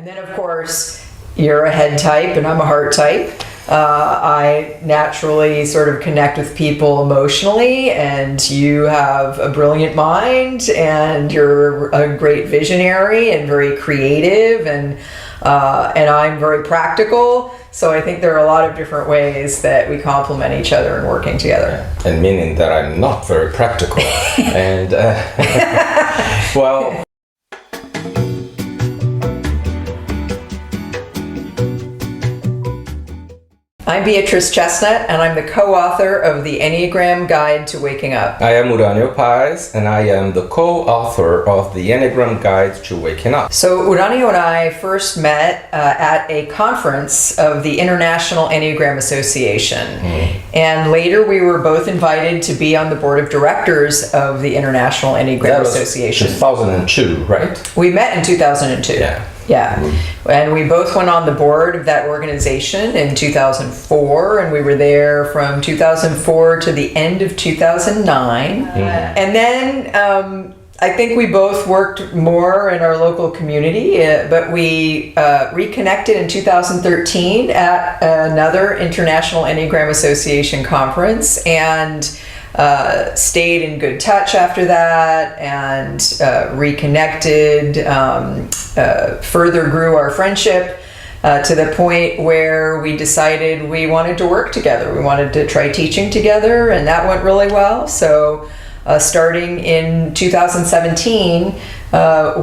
And then, of course, you're a head type and I'm a heart type. I naturally sort of connect with people emotionally, and you have a brilliant mind, and you're a great visionary and very creative, and I'm very practical. So I think there are a lot of different ways that we complement each other in working together. And meaning that I'm not very practical. And well. I'm Beatrice Chestnut, and I'm the co-author of the Enneagram Guide to Waking Up. I am Uranio Paes, and I am the co-author of the Enneagram Guide to Waking Up. So Uranio and I first met at a conference of the International Enneagram Association. And later we were both invited to be on the board of directors of the International Enneagram Association. 2002, right? We met in 2002. Yeah. And we both went on the board of that organization in 2004, and we were there from 2004 to the end of 2009. And then I think we both worked more in our local community, but we reconnected in 2013 at another International Enneagram Association conference, and stayed in good touch after that, and reconnected, further grew our friendship to the point where we decided we wanted to work together. We wanted to try teaching together, and that went really well. So starting in 2017,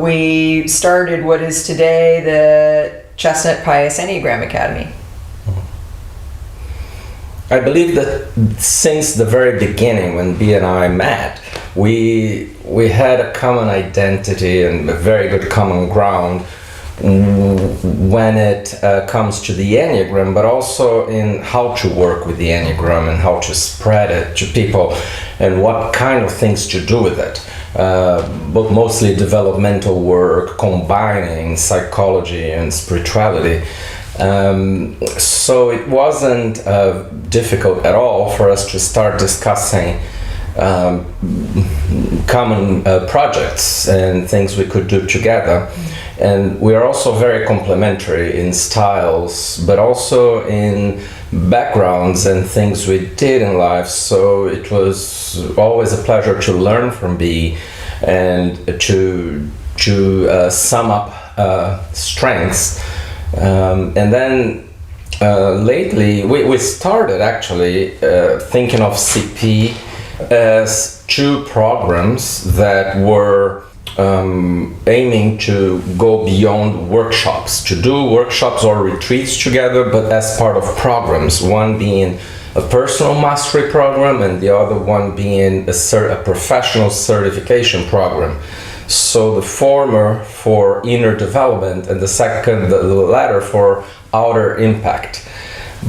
we started what is today the Chestnut Paes Enneagram Academy. I believe that since the very beginning, when Bea and I met, we had a common identity and a very good common ground when it comes to the Enneagram, but also in how to work with the Enneagram and how to spread it to people and what kind of things to do with it. But mostly developmental work, combining psychology and spirituality. So it wasn't difficult at all for us to start discussing common projects and things we could do together. And we are also very complementary in styles, but also in backgrounds and things we did in life. So it was always a pleasure to learn from Bea and to sum up strengths. And then lately we started actually thinking of CP as two programs that were aiming to go beyond workshops, to do workshops or retreats together, but as part of programs, one being a personal mastery program and the other one being a professional certification program. So the former for inner development and the latter for outer impact.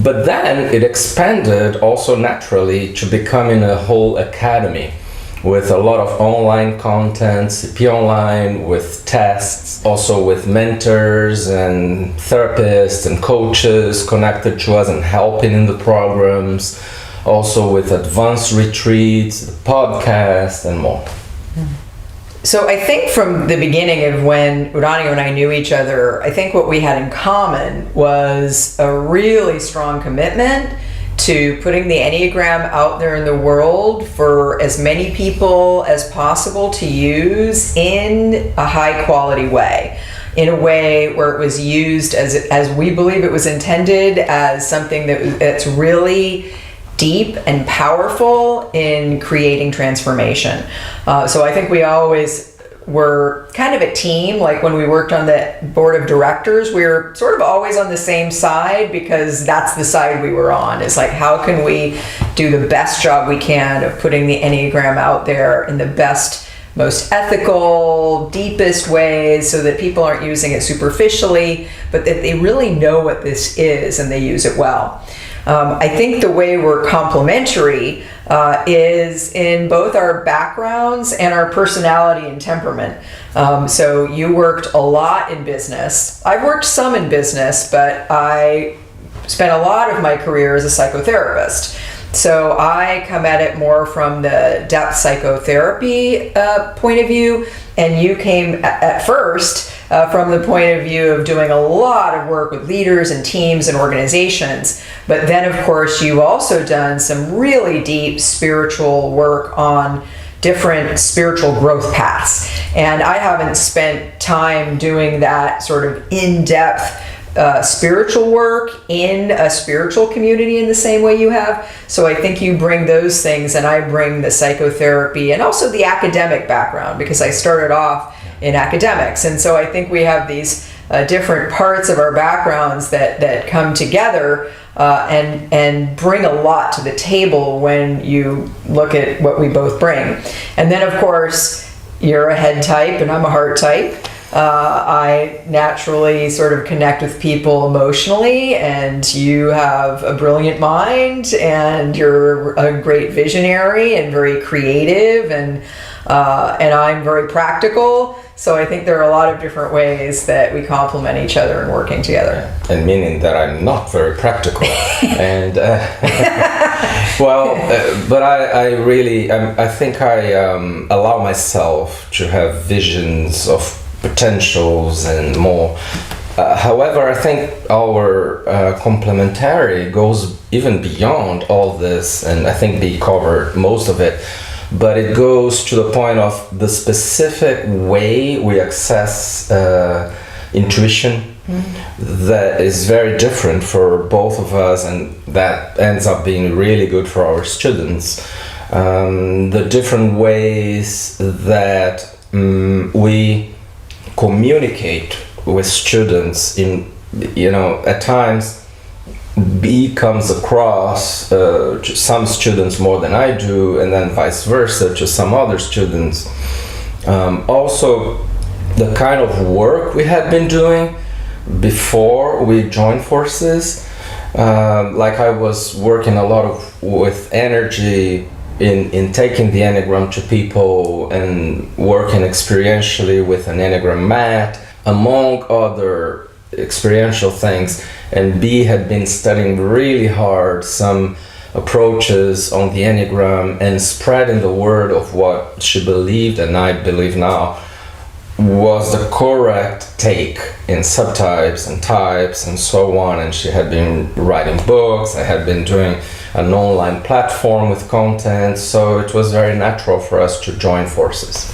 But then it expanded also naturally to becoming a whole academy with a lot of online content, CP Online, with tests, also with mentors and therapists and coaches connected to us and helping in the programs, also with advanced retreats, the podcast, and more. So I think from the beginning of when Uranio and I knew each other, I think what we had in common was a really strong commitment to putting the Enneagram out there in the world for as many people as possible to use in a high quality way, in a way where it was used as we believe it was intended, as something that's really deep and powerful in creating transformation. So I think we always were kind of a team. Like when we worked on the board of directors, we were sort of always on the same side, because that's the side we were on. It's like, how can we do the best job we can of putting the Enneagram out there in the best, most ethical, deepest ways, so that people aren't using it superficially, but that they really know what this is and they use it well. I think the way we're complementary is in both our backgrounds and our personality and temperament. So you worked a lot in business. I've worked some in business, but I spent a lot of my career as a psychotherapist. So I come at it more from the depth psychotherapy point of view, and you came at first from the point of view of doing a lot of work with leaders and teams and organizations. But then, of course, you've also done some really deep spiritual work on different spiritual growth paths. And I haven't spent time doing that sort of in-depth spiritual work in a spiritual community in the same way you have. So I think you bring those things, and I bring the psychotherapy and also the academic background, because I started off in academics. And so I think we have these different parts of our backgrounds that come together and bring a lot to the table when you look at what we both bring. And then, of course, you're a head type and I'm a heart type. I naturally sort of connect with people emotionally, and you have a brilliant mind, and you're a great visionary and very creative, and I'm very practical. So I think there are a lot of different ways that we complement each other in working together. And meaning that I'm not very practical. And but I really, I think I allow myself to have visions of potentials and more. However, I think our complementary goes even beyond all this, and I think they covered most of it. But it goes to the point of the specific way we access intuition that is very different for both of us, and that ends up being really good for our students. The different ways that we communicate with students in, at times B comes across to some students more than I do, and then vice versa to some other students. Also, the kind of work we had been doing before we joined forces, like I was working a lot with energy in taking the Enneagram to people and working experientially with an Enneagram mat, among other experiential things. And B had been studying really hard some approaches on the Enneagram and spreading the word of what she believed, and I believe now, was the correct take in subtypes and types and so on. And she had been writing books, I had been doing an online platform with content, so it was very natural for us to join forces.